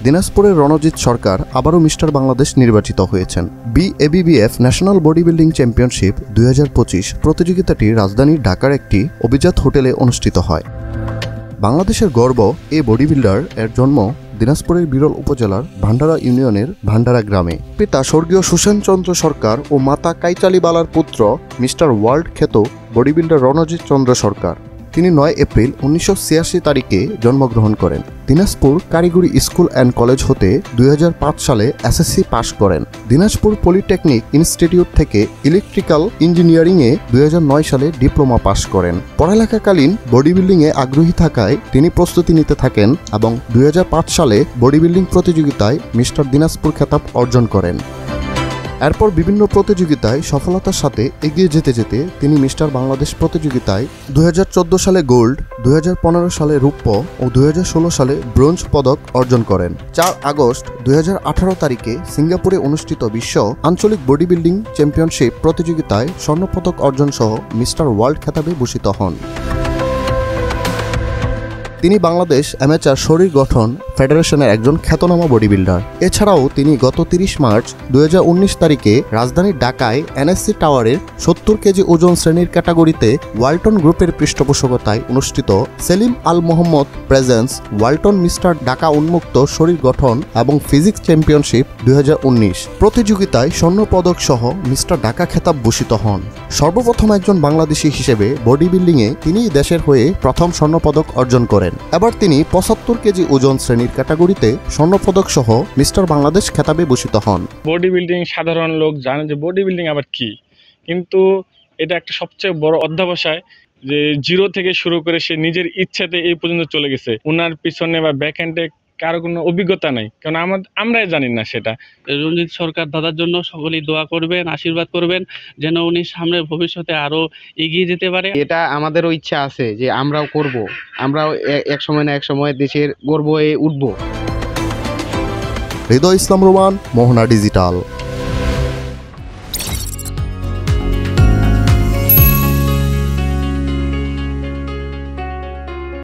দিনাজপুরের রণজিৎ সরকার আবারও মিস্টার বাংলাদেশ নির্বাচিত হয়েছেন। BABBF national body building championship 2025 প্রতিযোগিতাটি রাজধানীর ঢাকার একটি অভিজাত হোটেলে অনুষ্ঠিত হয়। বাংলাদেশের গর্ব এই বডি বিল্ডার এর জন্ম দিনাজপুরের বিরল উপজেলার ভান্ডারা ইউনিয়নের ভান্ডারা গ্রামে। পিতা স্বর্গীয় সুসেনচন্দ্র সরকার ও মাতা কাইচালিবালার পুত্র মিস্টার ওয়ার্ল্ড খ্যাত বডি বিল্ডার রণজিৎ চন্দ্র সরকার। তিনি 9 এপ্রিল 1986 তারিখে জন্মগ্রহণ করেন। দিনাজপুর কারিগরি স্কুল অ্যান্ড কলেজ হতে 2005 সালে এসএসসি পাশ করেন। দিনাজপুর পলিটেকনিক ইনস্টিটিউট থেকে ইলেকট্রিক্যাল ইঞ্জিনিয়ারিংয়ে 2009 সালে ডিপ্লোমা পাশ করেন। পড়ালেখাকালীন বডি বিল্ডিংয়ে আগ্রহী থাকায় তিনি প্রস্তুতি নিতে থাকেন এবং 2005 সালে বডি বিল্ডিং প্রতিযোগিতায় মিস্টার দিনাজপুর খেতাব অর্জন করেন। এরপর বিভিন্ন প্রতিযোগিতায় সফলতার সাথে এগিয়ে যেতে যেতে তিনি মিস্টার বাংলাদেশ প্রতিযোগিতায় 2014 সালে গোল্ড, 2015 সালে রৌপ্য ও 2016 সালে ব্রোঞ্জ পদক অর্জন করেন। 4 আগস্ট 2018 তারিখে সিঙ্গাপুরে অনুষ্ঠিত বিশ্ব আঞ্চলিক বডি বিল্ডিং চ্যাম্পিয়নশিপ প্রতিযোগিতায় স্বর্ণপদক অর্জন সহ মিস্টার ওয়ার্ল্ড খেতাবে ভূষিত হন। তিনি বাংলাদেশ অ্যামেচার শরীর গঠন ফেডারেশনের একজন খ্যাতনামা বডি বিল্ডার। এছাড়াও তিনি গত 30 মার্চ 2019 তারিখে রাজধানীর ঢাকায় এনএসসি টাওয়ারের 70 কেজি ওজন শ্রেণীর ক্যাটাগরিতে ওয়ালটন গ্রুপের পৃষ্ঠপোষকতায় অনুষ্ঠিত সেলিম আল মোহাম্মদ প্রেজেন্স ওয়ালটন মিস্টার ঢাকা উন্মুক্ত শরীর গঠন এবং ফিজিক্স চ্যাম্পিয়নশিপ 2019 প্রতিযোগিতায় স্বর্ণপদক সহ মিস্টার ঢাকা খেতাব ভূষিত হন। সর্বপ্রথম একজন বাংলাদেশি হিসেবে বডি বিল্ডিংয়ে তিনি দেশের হয়ে প্রথম স্বর্ণপদক অর্জন করেন। এবার তিনি 75 কেজি ওজন শ্রেণীর ক্যাটাগরিতে স্বর্ণপদক সহ মিস্টার বাংলাদেশ খেতাবে ভূষিত হন। বডি বিল্ডিং সাধারণ লোক জানে যে বডি বিল্ডিং আবার কি, কিন্তু এটা একটা সবচেয়ে বড় অধ্যবসায় যে জিরো থেকে শুরু করে সে নিজের ইচ্ছাতে এই পর্যন্ত চলে গেছে। ওনার পিছনে বা ব্যাক হ্যান্ডে কারো কোনো অভিজ্ঞতা নাই, কারণ আমরাই জানি না সেটা। রণজিৎ সরকার দাদার জন্য সকলেই দোয়া করবেন, আশীর্বাদ করবেন যেন উনি সামনে ভবিষ্যতে আরো এগিয়ে যেতে পারে। এটা আমাদেরও ইচ্ছা আছে যে আমরাও করব, আমরাও এক সময় না এক সময় দেশের গর্ব হয়ে উঠব। হৃদয় ইসলাম রোমান, মোহনা ডিজিটাল।